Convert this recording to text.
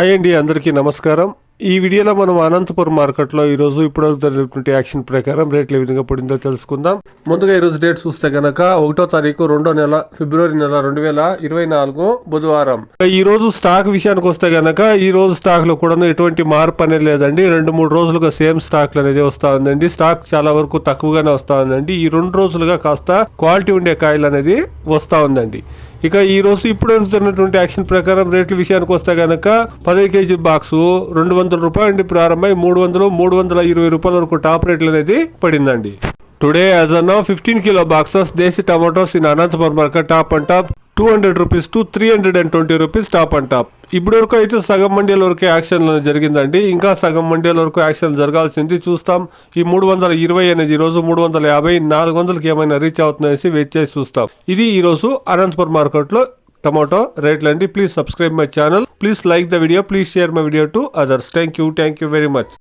Hi అండి, అందరికీ నమస్కారం. ఈ వీడియోలో మనం అనంతపురం మార్కెట్లో ఈరోజు ఇప్పుడు జరిగినటువంటి యాక్షన్ ప్రకారం రేట్లు ఏ విధంగా పడిందో తెలుసుకుందాం. ముందుగా ఈరోజు డేట్ చూస్తే గనక 1వ తారీఖు 2వ నెల ఫిబ్రవరి నెల 2024 బుధవారం. ఈ రోజు స్టాక్ విషయానికి వస్తే గనక ఈ రోజు స్టాక్ లో కూడా ఎటువంటి మార్పు అనేది లేదండి. 2-3 రోజులుగా సేమ్ స్టాక్ అనేది వస్తా ఉందండి. స్టాక్ చాలా వరకు తక్కువగానే వస్తా ఉందండి. ఈ 2 రోజులుగా కాస్త క్వాలిటీ ఉండే కాయలు అనేది వస్తా ఉందండి. ఇక ఈ రోజు ఇప్పుడు జరుగుతున్నటువంటి యాక్షన్ ప్రకారం రేట్ల విషయానికి వస్తే గనక 10 కేజీ బాక్సు 200 రూపాయల నుండి ప్రారంభమై 300-320 రూపాయల వరకు టాప్ రేట్లు అనేది పడిందండి. Today as on 15 kilo boxes దేశీ tomatoes in Anantapuram market top and top 200 rupees to 320 rupees top and top. ఇప్పటి వరకు అయితే సగం మండీల వరకు యాక్షన్ జరిగిందండి. ఇంకా సగం మండీల వరకు యాక్షన్ జరగాల్సింది. చూస్తాం. ఈ 320 అనేది ఈరోజు 350, 400కి ఏమైనా రీచ్ అవుతుందనేసి వెయిట్ చేసి చూస్తాం. ఇది ఈరోజు అనంతపురం మార్కెట్లో టమాటో రేట్లు అండి. Please subscribe my channel. Please like the video. Please share my video to others. Thank you very much.